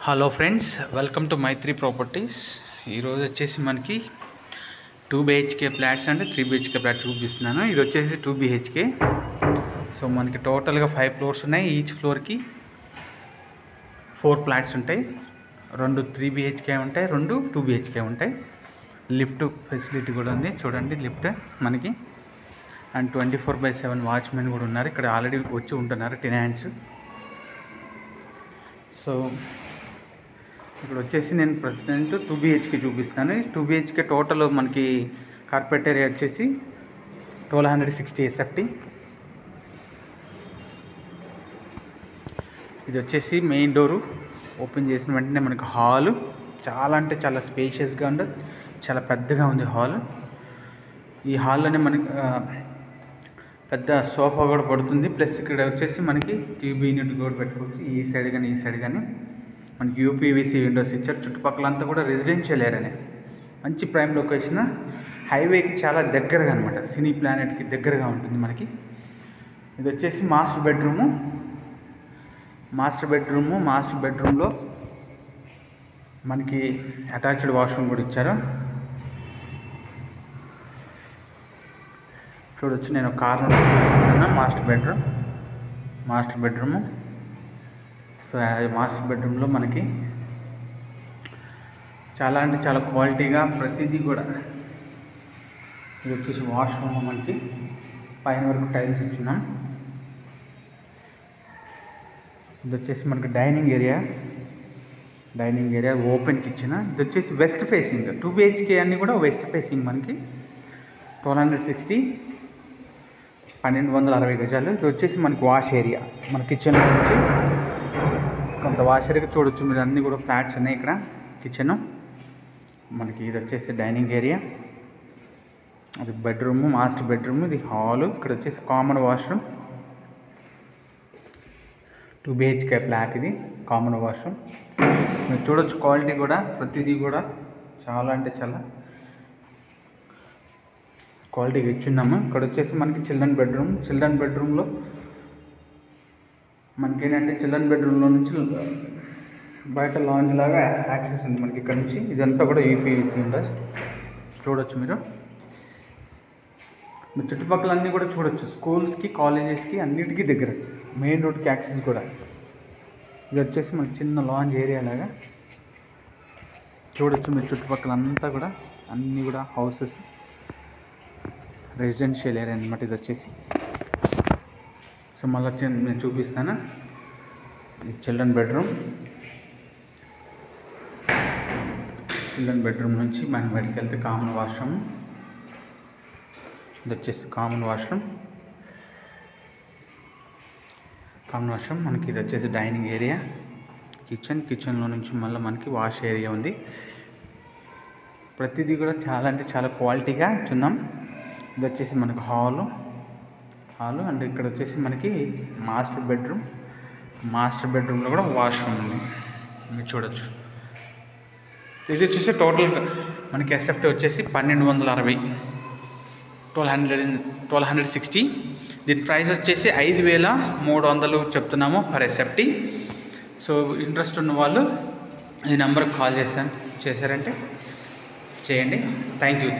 Hello friends, welcome to Maitri properties. ఈరోజు వచ్చేసి మనకి 2 BHK ఫ్లాట్స్ అంటే 3 BHK ఫ్లాట్ చూపిస్తున్నాను. ఇది వచ్చేసి 2 BHK. సో మనకి టోటల్గా 5 ఫ్లోర్స్ ఉన్నాయి. ఈచ్ ఫ్లోర్కి 4 ఫ్లాట్స్ ఉంటాయి. 2 3 BHK ఉంటాయి, 2 2 BHK ఉంటాయి. లిఫ్ట్ ఫెసిలిటీ కూడా ఉంది, చూడండి లిఫ్ట్ మనకి. అండ్ 24/7 వాచ్మెన్ కూడా ఉన్నారు. ఇక్కడ ఆల్రెడీ వచ్చి ఉంటున్నారు టెనెంట్స్. సో ఇక్కడ వచ్చేసి నేను ప్రెసిడెంట్ 2 BHK చూపిస్తాను. 2 BHK టోటల్ మనకి కార్పెట్ ఏరియా వచ్చేసి 1260 SFT. ఇది వచ్చేసి మెయిన్ డోరు ఓపెన్ చేసిన వెంటనే మనకి హాలు చాలా అంటే చాలా స్పేషియస్గా ఉంది, చాలా పెద్దగా ఉంది హాల్. ఈ హాల్లోనే మనకి పెద్ద సోఫా కూడా పడుతుంది. ప్లస్ ఇక్కడ వచ్చేసి మనకి టీవీ యూనిట్ కూడా పెట్టుకోవచ్చు. ఈ సైడ్ కానీ ఈ సైడ్ కానీ మనకి UPVC విండోస్ ఇచ్చారు. చుట్టుపక్కలంతా కూడా రెసిడెన్షియల్ ఏరియానే, మంచి ప్రైమ్ లొకేషన్, హైవేకి చాలా దగ్గరగా అనమాట, సినీ ప్లానెట్కి దగ్గరగా ఉంటుంది మనకి. ఇది వచ్చేసి మాస్టర్ బెడ్రూమ్లో మనకి అటాచ్డ్ వాష్రూమ్ కూడా ఇచ్చారు. చూడొచ్చు, నేను కార్నర్ చూపిస్తున్నాను. Master bedroom. సో మాస్టర్ బెడ్రూమ్లో మనకి చాలా అంటే చాలా క్వాలిటీగా ప్రతిదీ కూడా. ఇది వచ్చేసి వాష్రూమ్, మనకి పైన వరకు టైల్స్ ఇచ్చున్నాం. ఇది వచ్చేసి మనకి డైనింగ్ ఏరియా ఓపెన్ కిచెన్. ఇది వచ్చేసి వెస్ట్ ఫేసింగ్. 2 BHK అన్నీ కూడా వెస్ట్ ఫేసింగ్ మనకి. 1260, 1260 గజాలు. ఇది వచ్చేసి మనకి వాష్ ఏరియా, మన కిచెన్లో నుంచి కొంత వాష్ ఏరియా చూడొచ్చు మీరు. అన్నీ కూడా ఫ్లాట్స్ ఉన్నాయి ఇక్కడ. కిచెన్ మనకి. ఇది వచ్చేసి డైనింగ్ ఏరియా, అది బెడ్రూమ్, మాస్టర్ బెడ్రూమ్. ఇది హాలు. ఇక్కడ వచ్చేసి కామన్ వాష్రూమ్. 2 BHK ఫ్లాట్, ఇది కామన్ వాష్రూమ్. మీరు చూడొచ్చు క్వాలిటీ కూడా, ప్రతిదీ కూడా చాలా అంటే చాలా క్వాలిటీగా ఇచ్చున్నాము. ఇక్కడ వచ్చేసి మనకి చిల్డ్రన్ బెడ్రూమ్లో మనకి ఏంటంటే చిల్డ్రన్ బెడ్రూమ్లో నుంచి బయట లాంజ్ లాగా యాక్సెస్ ఉంది మనకి ఇక్కడ నుంచి. ఇదంతా కూడా UPVC విండోస్ చూడొచ్చు మీరు. చుట్టుపక్కల అన్నీ కూడా చూడొచ్చు, స్కూల్స్కి, కాలేజెస్కి అన్నిటికీ దగ్గర, మెయిన్ రోడ్కి యాక్సెస్ కూడా. ఇది వచ్చేసి మనకి చిన్న లాంజ్ ఏరియా లాగా చూడొచ్చు మీరు. చుట్టుపక్కల అంతా కూడా అన్నీ కూడా హౌసెస్, రెసిడెన్షియల్ ఏరియా అనమాట ఇది వచ్చేసి. సో మళ్ళీ నేను చూపిస్తాను. ఇది చిల్డ్రన్ బెడ్రూమ్ నుంచి మనం బయటికి వెళ్తే కామన్ వాష్రూమ్. ఇది వచ్చేసి కామన్ వాష్రూమ్ మనకి. ఇది వచ్చేసి డైనింగ్ ఏరియా, కిచెన్లో నుంచి మళ్ళీ మనకి వాష్ ఏరియా ఉంది. ప్రతిదీ కూడా చాలా అంటే చాలా క్వాలిటీగా ఇచ్చున్నాం. ఇది వచ్చేసి మనకి హాలు. అండ్ ఇక్కడ వచ్చేసి మనకి మాస్టర్ బెడ్రూమ్లో కూడా వాష్రూమ్ ఉంది, మీరు చూడొచ్చు. ఇది వచ్చేసి టోటల్ మనకి SFT వచ్చేసి 1260, 1260. దీని ప్రైస్ వచ్చేసి 5300 చెప్తున్నాము పర్ SFT. సో ఇంట్రెస్ట్ ఉన్న వాళ్ళు ఈ నెంబర్కి కాల్ చేశారంటే చేయండి. Thank you.